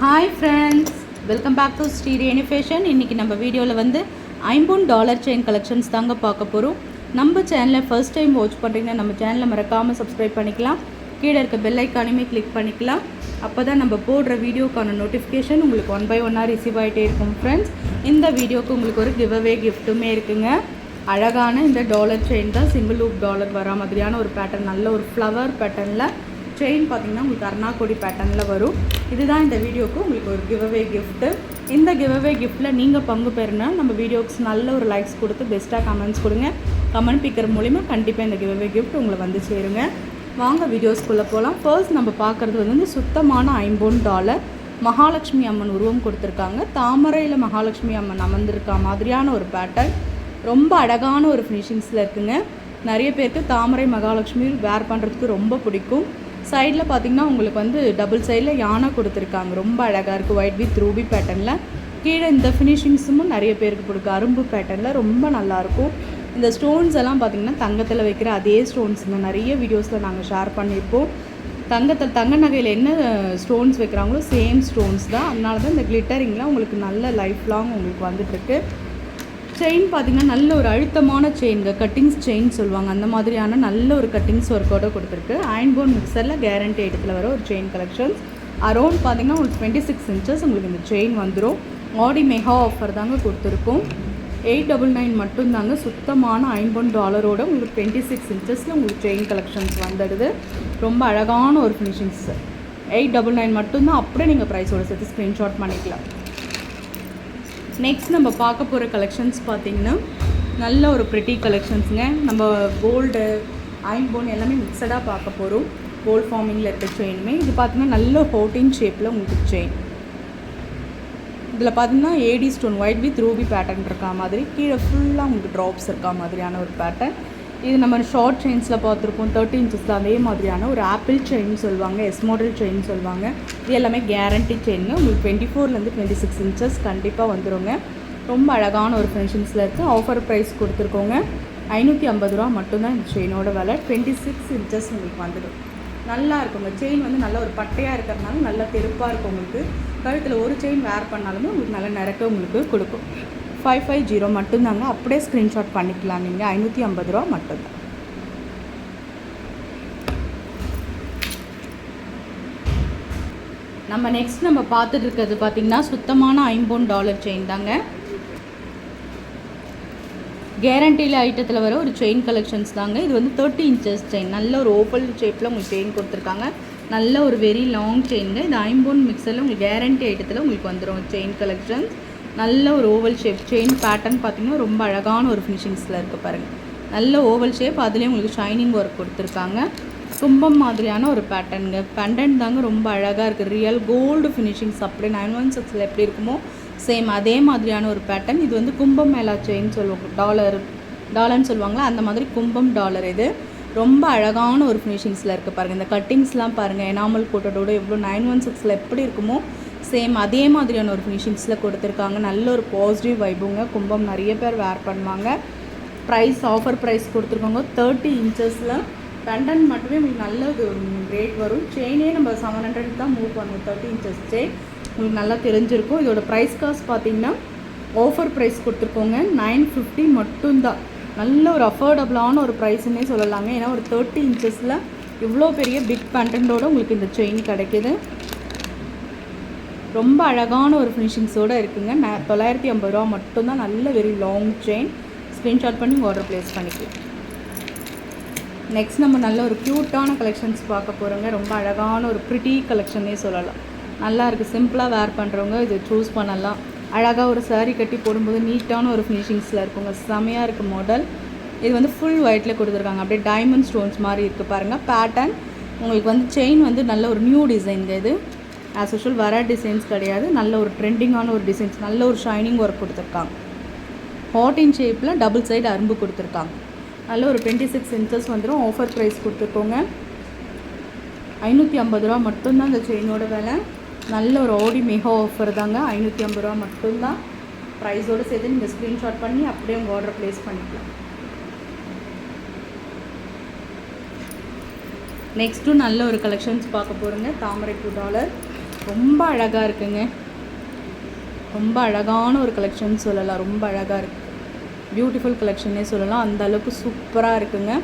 Hi friends, welcome back to Sri Renu fashion. இன்றைக்கி நம்ம வீடியோவில் வந்து $50 செயின் கலெக்ஷன்ஸ் தாங்க பார்க்க போகிறோம். நம்ம சேனலை ஃபர்ஸ்ட் டைம் வாட்ச் பண்ணுறீங்கன்னா நம்ம சேனலை மறக்காமல் சப்ஸ்கிரைப் பண்ணிக்கலாம். கீழே இருக்க பெல் ஐக்கானுமே கிளிக் பண்ணிக்கலாம். அப்போ தான் நம்ம போடுற வீடியோக்கான நோட்டிஃபிகேஷன் உங்களுக்கு 1 by 1 ரிசீவ் ஆகிட்டே இருக்கும். ஃப்ரெண்ட்ஸ், இந்த வீடியோக்கு உங்களுக்கு ஒரு கிவ்அவே கிஃப்ட்டுமே இருக்குங்க. அழகான இந்த டாலர் செயின் தான், சிங்கிள் லூப் டாலர் வர மாதிரியான ஒரு பேட்டர்ன், நல்ல ஒரு ஃப்ளவர் பேட்டர்னில் செயின் பார்த்திங்கன்னா உங்களுக்கு அருணாக்கொடி பேட்டர்னில் வரும். இதுதான் இந்த வீடியோக்கு உங்களுக்கு ஒரு கிவ்அவே கிஃப்ட்டு. இந்த கிவ்அவே கிஃப்ட்டில் நீங்கள் பங்கு பெறுனா நம்ம வீடியோக்கு நல்ல ஒரு லைக்ஸ் கொடுத்து பெஸ்ட்டாக கமெண்ட்ஸ் கொடுங்க. கமெண்ட் பிக்கர் மூலிமா கண்டிப்பாக இந்த கிவ்அவே கிஃப்ட் உங்களை வந்து சேருங்க. வாங்க வீடியோஸ்குள்ளே போகலாம். ஃபர்ஸ்ட் நம்ம பார்க்குறது வந்து சுத்தமான $50 மகாலட்சுமி அம்மன் உருவம் கொடுத்துருக்காங்க. தாமரையில் மகாலட்சுமி அம்மன் அமர்ந்திருக்கா மாதிரியான ஒரு பேட்டர்ன், ரொம்ப அழகான ஒரு ஃபினிஷிங்ஸில் இருக்குங்க. நிறைய பேருக்கு தாமரை மகாலட்சுமி வேர் பண்ணுறதுக்கு ரொம்ப பிடிக்கும். சைடில் பார்த்திங்கன்னா உங்களுக்கு வந்து டபுள் சைடில் யானை கொடுத்துருக்காங்க, ரொம்ப அழகாக இருக்குது. ஒயிட் வித் ரூபி பேட்டர்னில். கீழே இந்த ஃபினிஷிங்ஸும் நிறைய பேருக்கு பிடிக்கும். அரும்பு பேட்டர்னில் ரொம்ப நல்லாயிருக்கும். இந்த ஸ்டோன்ஸ் எல்லாம் பார்த்திங்கன்னா தங்கத்தில் வைக்கிற அதே ஸ்டோன்ஸ் இந்த நிறைய வீடியோஸில் நாங்கள் ஷேர் பண்ணியிருப்போம். தங்க நகையில் என்ன ஸ்டோன்ஸ் வைக்கிறாங்களோ சேம் ஸ்டோன்ஸ் தான். அதனால தான் இந்த கிளிட்டரிங்லாம் உங்களுக்கு நல்ல லைஃப் லாங் உங்களுக்கு வந்துட்டுருக்கு. செயின் பார்த்திங்கன்னா நல்ல ஒரு அழுத்தமான செயின்ங்க, கட்டிங்ஸ் செயின் சொல்லுவாங்க, அந்த மாதிரியான நல்ல ஒரு கட்டிங்ஸ் ஒர்க்கோடு கொடுத்துருக்கு. அயன் போன் மிக்சரில் கேரண்டி இடத்துல வர ஒரு செயின் கலெக்ஷன்ஸ். அரௌண்ட் பார்த்திங்கன்னா உங்களுக்கு 26 inches உங்களுக்கு இந்த செயின் வந்துடும். ஆடி மெகா ஆஃபர் தாங்க கொடுத்துருக்கோம். $899 மட்டும்தாங்க. சுத்தமான $50 உங்களுக்கு 26 inches உங்களுக்கு செயின் கலெக்ஷன்ஸ் வந்துடுது. ரொம்ப அழகான ஒரு ஃபினிஷிங்ஸ். $899 மட்டும்தான். அப்படியே நீங்கள் ப்ரைஸோட சேர்த்து ஸ்க்ரீன்ஷாட் பண்ணிக்கலாம். நெக்ஸ்ட் நம்ம பார்க்க போகிற கலெக்ஷன்ஸ் பார்த்திங்கன்னா நல்ல ஒரு ப்ரிட்டி கலெக்ஷன்ஸுங்க. நம்ம கோல்டு அயன் போன் எல்லாமே மிக்சடாக பார்க்க போகிறோம். கோல்ட் ஃபார்மிங்கில் இருக்க செயினுமே இது பார்த்திங்கன்னா நல்ல 14 ஷேப்பில் உங்களுக்கு செயின். இதில் பார்த்திங்கன்னா AD stone white with ruby pattern இருக்கா மாதிரி, கீழே ஃபுல்லாக உங்களுக்கு ட்ராப்ஸ் இருக்கா மாதிரியான ஒரு பேட்டர்ன். இது நம்ம ஷார்ட் செயின்ஸில் பார்த்துருப்போம் 30 inches. அதே மாதிரியான ஒரு ஆப்பிள் செயின் சொல்லுவாங்க, எஸ் மாடல் செயின் சொல்லுவாங்க. இது எல்லாமே கேரண்டி செயின்னு உங்களுக்கு 24 26 inches கண்டிப்பாக வந்துடுங்க. ரொம்ப அழகான ஒரு ஃபினிஷிங்ஸில் இருக்குது. Offer price கொடுத்துருக்கோங்க. $550 மட்டும்தான் இந்த செயினோட விலை. 26 inches உங்களுக்கு வந்துடும். நல்லா இருக்குங்க. செயின் வந்து நல்ல ஒரு பட்டையாக இருக்கிறதுனால நல்லா தெருப்பாக இருக்கும். உங்களுக்கு கழுத்தில் ஒரு செயின் வேர் பண்ணாலுமே உங்களுக்கு நல்ல நிறக்க உங்களுக்கு கொடுக்கும். 550 மட்டும்தாங்க. அப்படியே ஸ்க்ரீன்ஷாட் பண்ணிக்கலாம் நீங்கள். $550 மட்டும்தான். நம்ம நெக்ஸ்ட் நம்ம பார்த்துட்டு இருக்கிறது பார்த்திங்கன்னா சுத்தமான $50 செயின் தாங்க. கேரண்டியில் ஐட்டத்தில் வர ஒரு செயின் கலெக்ஷன்ஸ் தாங்க. இது வந்து 30 inches செயின், நல்ல ஒரு ஓப்பல் ஷேப்பில் உங்களுக்கு செயின் கொடுத்துருக்காங்க. நல்ல ஒரு வெரி லாங் செயினுங்க. இது ஐம்போன் மிக்சரில் உங்களுக்கு கேரண்டி ஐட்டத்தில் உங்களுக்கு வந்துடும் செயின் கலெக்ஷன்ஸ். நல்ல ஒரு ஓவல் ஷேப் செயின் பேட்டர்ன் பார்த்திங்கன்னா ரொம்ப அழகான ஒரு ஃபினிஷிங்ஸில் இருக்குது பாருங்கள். நல்ல ஓவல் ஷேப், அதுலேயும் உங்களுக்கு ஷைனிங் ஒர்க் கொடுத்துருக்காங்க. கும்பம் மாதிரியான ஒரு பேட்டர்னுங்க. பெண்டன்ட் தாங்க ரொம்ப அழகாக இருக்குது. ரியல் கோல்டு ஃபினிஷிங்ஸ் அப்படியே 916 எப்படி இருக்குமோ சேம் அதே மாதிரியான ஒரு பேட்டர்ன். இது வந்து கும்பம் மேலா செயின் சொல்லுவாங்க, டாலர்னு சொல்லுவாங்களா, அந்த மாதிரி கும்பம் டாலர். இது ரொம்ப அழகான ஒரு ஃபினிஷிங்ஸில் இருக்குது பாருங்கள். இந்த கட்டிங்ஸ்லாம் பாருங்கள், எனாமல் கோட்டடோடு எவ்வளோ 916 எப்படி இருக்குமோ சேம் அதே மாதிரியான ஒரு ஃபினிஷிங்ஸில் கொடுத்துருக்காங்க. நல்ல ஒரு பாசிட்டிவ் வைபுங்க. கும்பம் நிறைய பேர் வேர் பண்ணுவாங்க. ப்ரைஸ் ஆஃபர் ப்ரைஸ் கொடுத்துருக்காங்க 30 inches. பெண்டன் மட்டுமே உங்களுக்கு நல்ல ஒரு ரேட் வரும். செயினே நம்ம 700 தான் மூவ் பண்ணுவோம். 30 inches செயின் உங்களுக்கு நல்லா தெரிஞ்சிருக்கும். இதோட ப்ரைஸ் காஸ்ட் பார்த்திங்கன்னா ஆஃபர் ப்ரைஸ் கொடுத்துருக்கோங்க. $950 மட்டும்தான். நல்ல ஒரு அஃபோர்டபுளான ஒரு ப்ரைஸுன்னே சொல்லலாங்க. ஏன்னா ஒரு 30 inches இவ்வளோ பெரிய பிக் பெண்டன்ட்டோடு உங்களுக்கு இந்த செயின் கிடைக்கிது. ரொம்ப அழகான ஒரு ஃபினிஷிங்ஸோடு இருக்குங்க. $950 மட்டும்தான். நல்ல வெரி லாங் செயின். ஸ்க்ரீன்ஷாட் பண்ணி ஆர்டர் ப்ளேஸ் பண்ணிக்கலாம். நெக்ஸ்ட் நம்ம நல்ல ஒரு க்யூட்டான கலெக்ஷன்ஸ் பார்க்க போகிறோங்க. ரொம்ப அழகான ஒரு ப்ரிட்டி கலெக்ஷன்னே சொல்லலாம். நல்லா இருக்குது. சிம்பிளாக வேர் பண்ணுறவங்க இதை சூஸ் பண்ணலாம். அழகாக ஒரு சாரீ கட்டி போடும்போது நீட்டான ஒரு ஃபினிஷிங்ஸில் இருக்குங்க. செமையாக இருக்குது மாடல். இது வந்து ஃபுல் ஒயிட்டில் கொடுத்துருக்காங்க. அப்படியே டைமண்ட் ஸ்டோன்ஸ் மாதிரி இருக்குது பாருங்கள். பேட்டர்ன் உங்களுக்கு வந்து செயின் வந்து நல்ல ஒரு நியூ டிசைனுங்க. இது ஆஸ் யூஷுவல் வர டிசைன்ஸ் கிடையாது. நல்ல ஒரு ட்ரெண்டிங்கான ஒரு டிசைன்ஸ், நல்ல ஒரு ஷைனிங் ஒர்க் கொடுத்துருக்காங்க. 14 ஷேப்பில் டபுள் சைடு அரும்பு கொடுத்துருக்காங்க. நல்ல ஒரு 26 inches வந்துடும். Offer price கொடுத்துருக்கோங்க. $550 மட்டும்தான் இந்த செயினோட விலை. நல்ல ஒரு ஆடி மெகா ஆஃபர் தாங்க. $550 மட்டும்தான். ப்ரைஸோடு சேர்த்து நீங்கள் ஸ்க்ரீன்ஷாட் பண்ணி அப்படியே உங்கள் ஆர்டர் ப்ளேஸ் பண்ணிக்கலாம். நெக்ஸ்ட்டு நல்ல ஒரு கலெக்ஷன்ஸ் பார்க்க போகிறோங்க. தாமரை $2 ரொம்ப அழகாக இருக்குங்க. ரொம்ப அழகான ஒரு கலெக்ஷன் சொல்லலாம். ரொம்ப அழகாக இருக்குது. பியூட்டிஃபுல் கலெக்ஷனே சொல்லலாம். அந்த அளவுக்கு சூப்பராக இருக்குங்க.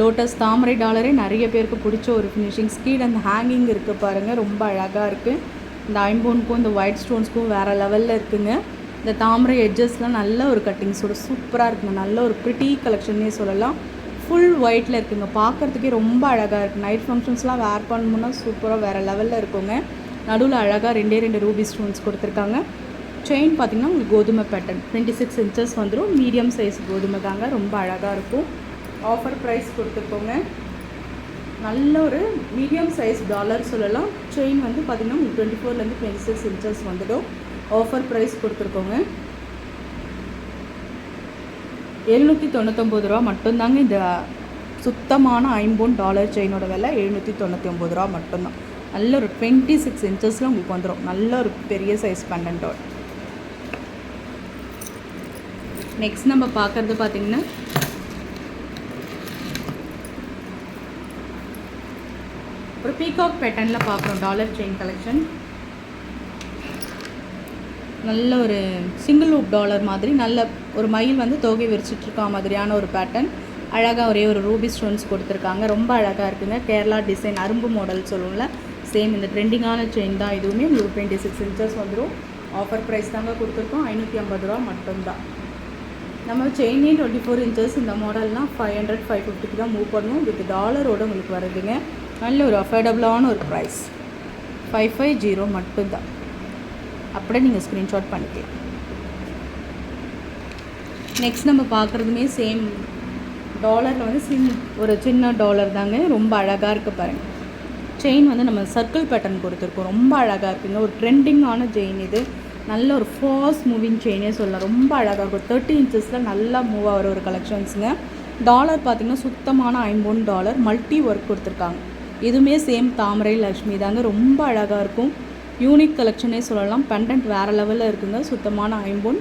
லோட்டஸ் தாமரை டாலரே நிறைய பேருக்கு பிடிச்ச ஒரு ஃபினிஷிங். ஸ்கீட் அந்த ஹேங்கிங் இருக்குது பாருங்கள், ரொம்ப அழகாக இருக்குது. இந்த ஐம்போனுக்கும் இந்த ஒயிட் ஸ்டோன்ஸ்க்கும் வேறு லெவலில் இருக்குங்க. இந்த தாமரை எட்ஜஸ்லாம் நல்ல ஒரு கட்டிங்ஸோட சூப்பராக இருக்குங்க. நல்ல ஒரு ப்ரிட்டி கலெக்ஷன்னே சொல்லலாம். ஃபுல் ஒயிட்டில் இருக்குங்க. பார்க்குறதுக்கே ரொம்ப அழகாக இருக்குது. நைட் ஃபங்க்ஷன்ஸ்லாம் வேர் பண்ணணும்னா சூப்பராக வேறு லெவலில் இருக்குங்க. நடுவில் அழகாக 2 ரூபி ஸ்டோன்ஸ் கொடுத்துருக்காங்க. செயின் பார்த்திங்கன்னா உங்களுக்கு கோதுமை பேட்டர்ன் 26 இன்ச்சஸ் வந்துடும். மீடியம் சைஸ் கோதுமை தாங்க, ரொம்ப அழகாக இருக்கும். ஆஃபர் ப்ரைஸ் கொடுத்துருக்கோங்க. நல்ல ஒரு மீடியம் சைஸ் டாலர் சொல்லலாம். செயின் வந்து பார்த்திங்கன்னா உங்களுக்கு 24 26 இன்ச்சஸ் வந்துடும். Offer price கொடுத்துருக்கோங்க. 799 ரூபா மட்டும்தாங்க. இந்த சுத்தமான ஐம்பொன் டாலர் செயினோட விலை 799 ரூபா மட்டும்தான். நல்ல ஒரு 26 இன்ச்சஸில் உங்களுக்கு வந்துடும். நல்ல ஒரு பெரிய சைஸ் பெண்டன்ட்டோட. நெக்ஸ்ட் நம்ம பார்க்குறது பார்த்திங்கன்னா ஒரு பீகாக் பேட்டர்னில் பார்க்குறோம் டாலர் செயின் கலெக்ஷன். நல்ல ஒரு சிங்கிள் லூப் டாலர் மாதிரி நல்ல ஒரு மயில் வந்து தொகை விரிச்சிட்ருக்கா மாதிரியான ஒரு பேட்டர்ன். அழகாக ஒரே ஒரு ரூபி ஸ்டோன்ஸ் கொடுத்துருக்காங்க. ரொம்ப அழகாக இருக்குங்க. கேரளா டிசைன் அரும்பு மாடல் சொல்லுவோம்ல, சேம் இந்த ட்ரெண்டிங்கான செயின் தான். இதுவுமே உங்களுக்கு 26 இன்ச்சஸ் வந்துடும். ஆஃபர் ப்ரைஸ் தாங்க கொடுத்துருக்கோம். 550 ரூபா மட்டும்தான். நம்ம செயினே 24 இன்ச்சஸ் இந்த மாடல்னால் 500 550 தான் மூவ் பண்ணுவோம். வித் டாலரோடு உங்களுக்கு வருதுங்க. நல்ல ஒரு அஃபோர்டபுளான ஒரு ப்ரைஸ் 550 மட்டும்தான். அப்படியே நீங்கள் ஸ்க்ரீன்ஷாட் பண்ணிக்கலாம். நெக்ஸ்ட் நம்ம பார்க்குறதுமே சேம் டாலரில் வந்து ஒரு சின்ன டாலர் தாங்க. ரொம்ப அழகாக இருக்குது பாருங்கள். செயின் வந்து நம்ம சர்க்கிள் பேட்டர்ன் கொடுத்துருக்கோம். ரொம்ப அழகாக இருக்குங்க. ஒரு ட்ரெண்டிங்கான செயின் இது. நல்ல ஒரு ஃபாஸ்ட் மூவிங் செயினே சொல்லலாம். ரொம்ப அழகாக இருக்கும். 30 இன்ச்சஸில் நல்லா மூவ் ஆகிற ஒரு கலெக்ஷன்ஸுங்க. டாலர் பார்த்திங்கன்னா சுத்தமான ஐம்பொன் டாலர். மல்டி ஒர்க் கொடுத்துருக்காங்க. இதுவுமே சேம் தாமரை லக்ஷ்மி தாங்க. ரொம்ப அழகாக இருக்கும். யூனிக் கலெக்ஷனே சொல்லலாம். பெண்டன்ட் வேறு லெவலில் இருக்குங்க. சுத்தமான ஐம்பொன்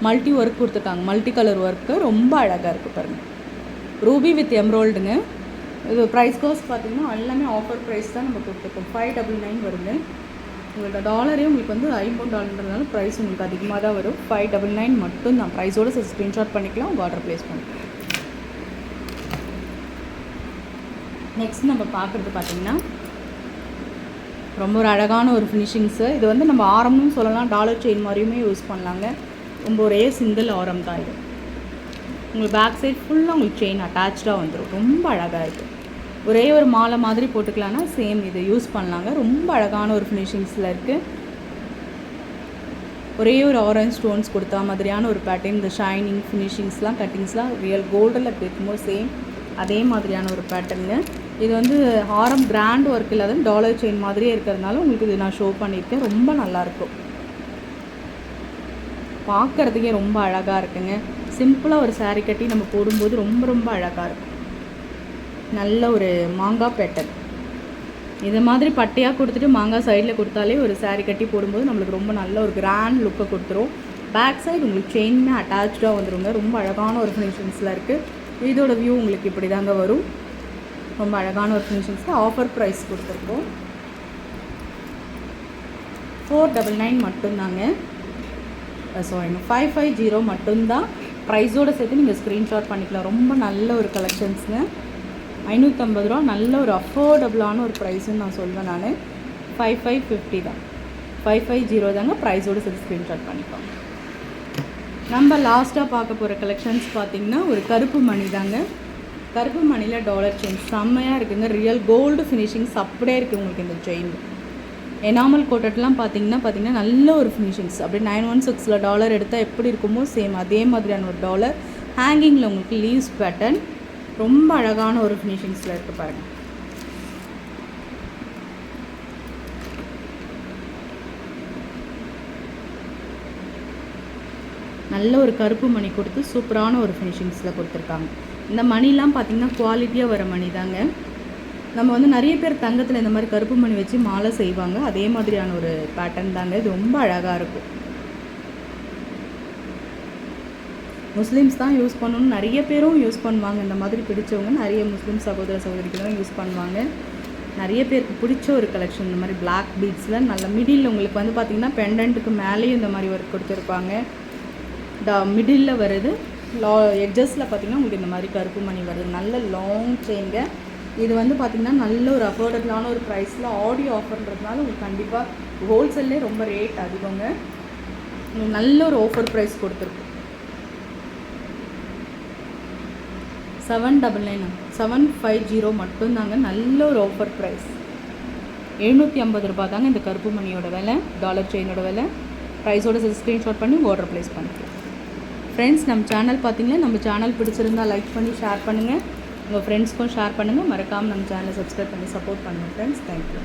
மல்டி ஒர்க் கொடுத்துருக்காங்க. மல்டி கலர் ஒர்க்கு ரொம்ப அழகாக இருக்குது பாருங்கள். ரூபி வித் எம்ரோல்டுங்க. இது ப்ரைஸ் காஸ்ட் பார்த்திங்கன்னா எல்லாமே ஆஃபர் ப்ரைஸ் தான் நம்ம கொடுத்துருக்கோம். 599 வருங்க. உங்களோட டாலரே உங்களுக்கு வந்து ஐம்பொன் டாலர்ன்றதுனால ப்ரைஸ் உங்களுக்கு அதிகமாக தான் வரும். 599 மட்டும்தான். ப்ரைஸோடு ஸ்க்ரீன்ஷாட் பண்ணிக்கலாம். உங்கள் ஆர்டர் ப்ளேஸ் பண்ணிக்கலாம். நெக்ஸ்ட் நம்ம பார்க்குறது பார்த்திங்கன்னா ரொம்ப ஒரு அழகான ஒரு ஃபினிஷிங்ஸு. இது வந்து நம்ம ஆரம்னு சொல்லலாம். டாலர் செயின் மாதிரியுமே யூஸ் பண்ணலாங்க. ரொம்ப ஒரே சிங்கிள் ஆரம் தான் இது. உங்களுக்கு பேக் சைட் ஃபுல்லாக உங்களுக்கு செயின் அட்டாச்சாக வந்துடும். ரொம்ப அழகாக இருக்குது. ஒரே ஒரு மாலை மாதிரி போட்டுக்கலான்னா சேம் இது யூஸ் பண்ணலாங்க. ரொம்ப அழகான ஒரு ஃபினிஷிங்ஸில் இருக்குது. ஒரே ஒரு ஆரஞ்ச் ஸ்டோன்ஸ் கொடுத்தா மாதிரியான ஒரு பேட்டர்ன். இந்த ஷைனிங் ஃபினிஷிங்ஸ்லாம் கட்டிங்ஸ்லாம் ரியல் கோல்டில் இருக்கும்போது சேம் அதே மாதிரியான ஒரு பேட்டர்னுங்க. இது வந்து ஆரம் கிராண்ட் ஒர்க் இல்லாத டாலர் செயின் மாதிரியே இருக்கிறதுனால உங்களுக்கு இது நான் ஷோ பண்ணியிருக்கேன். ரொம்ப நல்லாயிருக்கும். பார்க்குறதுக்கே ரொம்ப அழகாக இருக்குங்க. சிம்பிளாக ஒரு சாரீ கட்டி நம்ம போடும்போது ரொம்ப ரொம்ப அழகாக இருக்கும். நல்ல ஒரு மாங்காய் பேட்டர்ன். இது மாதிரி பட்டையாக கொடுத்துட்டு மாங்காய் சைடில் கொடுத்தாலே ஒரு சாரீ கட்டி போடும்போது நம்மளுக்கு ரொம்ப நல்ல ஒரு கிராண்ட் லுக்கை கொடுத்துரும். பேக் சைடு உங்களுக்கு செயினுமே அட்டாச்சாக வந்துடுங்க. ரொம்ப அழகான ஒரு ஃபினிஷிங்ஸில் இருக்குது. இதோட வியூ உங்களுக்கு இப்படி தாங்க வரும். ரொம்ப அழகான ஒரு ஃபினிஷிங்ஸில் ஆஃபர் ப்ரைஸ் கொடுத்துருக்கோம். 499 மட்டும்தாங்க. சாரி 550 மட்டும்தான். ப்ரைஸோடு சேர்த்து நீங்கள் ஸ்க்ரீன்ஷாட் பண்ணிக்கலாம். ரொம்ப நல்ல ஒரு கலெக்ஷன்ஸுங்க. 550 ரூபா நல்ல ஒரு அஃபோர்டபுளான ஒரு ப்ரைஸுன்னு நான் சொல்வேன். நான் 5550 தான். 550 தாங்க. ப்ரைஸோடு சேர்த்து ஸ்க்ரீன்ஷாட் பண்ணிக்கலாம். நம்ம லாஸ்ட்டாக பார்க்க போகிற கலெக்ஷன்ஸ் பார்த்திங்கன்னா ஒரு கருப்பு மணி தாங்க. கருப்பு மணியில் டாலர் செயின் செம்மையாக இருக்குங்க. ரியல் கோல்டு ஃபினிஷிங்ஸ் அப்படியே இருக்குது உங்களுக்கு இந்த செயின். எனாமல் கோட்டட்லாம் பார்த்திங்கன்னா நல்ல ஒரு ஃபினிஷிங்ஸ். அப்படியே 916 டாலர் எடுத்தால் எப்படி இருக்குமோ சேம் அதே மாதிரியான ஒரு டாலர். ஹேங்கிங்கில் உங்களுக்கு லீவ்ஸ் பேட்டர்ன். ரொம்ப அழகான ஒரு ஃபினிஷிங்ஸில் இருக்குது பாருங்கள். நல்ல ஒரு கருப்பு மணி கொடுத்து சூப்பரான ஒரு ஃபினிஷிங்ஸில் கொடுத்துருக்காங்க. இந்த மணிலாம் பார்த்திங்கன்னா குவாலிட்டியாக வர மணி தாங்க. நம்ம வந்து நிறைய பேர் தங்கத்தில் இந்த மாதிரி கருப்பு மணி வச்சு மாலை செய்வாங்க. அதே மாதிரியான ஒரு பேட்டர்ன் தாங்க. இது ரொம்ப அழகாக இருக்கும். முஸ்லீம்ஸ் தான் யூஸ் பண்ணணும்னு நிறைய பேரும் யூஸ் பண்ணுவாங்க. இந்த மாதிரி பிடிச்சவங்க நிறைய முஸ்லீம் சகோதர சகோதரிகள் தான் யூஸ் பண்ணுவாங்க. நிறைய பேருக்கு பிடிச்ச ஒரு கலெக்ஷன். இந்த மாதிரி பிளாக் பீட்ஸில் நல்ல மிடில் உங்களுக்கு வந்து பார்த்திங்கன்னா பெண்டன்ட்டுக்கு மேலேயும் இந்த மாதிரி ஒர்க் கொடுத்துருப்பாங்க. மிடில் வருது, எட்ஜஸில் பார்த்திங்கன்னா உங்களுக்கு இந்த மாதிரி கருப்பு மணி வருது. நல்ல லாங் செயின்ங்க. இது வந்து பார்த்திங்கன்னா நல்ல ஒரு அஃபோர்டபுளான ஒரு ப்ரைஸில் ஆடியோ ஆஃபர்ன்றதுனால உங்களுக்கு கண்டிப்பாக ஹோல்சேல்லே ரொம்ப ரேட் அதிகங்க. உங்களுக்கு நல்ல ஒரு ஆஃபர் ப்ரைஸ் கொடுத்துருக்கு. 799 750 மட்டும்தாங்க. நல்ல ஒரு ஆஃபர் ப்ரைஸ். 750 ரூபா தாங்க இந்த கருப்பு மணியோட விலை, டாலர் செயினோட விலை. ப்ரைஸோட ஸ்க்ரீன்ஷாட் பண்ணி ஆர்டர் ப்ளேஸ் பண்ணிக்கலாம். ஃப்ரெண்ட்ஸ், நம்ம சேனல் பார்த்திங்கன்னா நம்ம சேனல் பிடிச்சிருந்தா லைக் பண்ணி ஷேர் பண்ணுங்கள். உங்கள் ஃப்ரெண்ட்ஸ்க்கும் ஷேர் பண்ணுங்கள். மறக்காமல் நம்ம சேனலை சப்ஸ்கிரைப் பண்ணி சப்போர்ட் பண்ணுங்கள் ஃப்ரெண்ட்ஸ். தேங்க்யூ.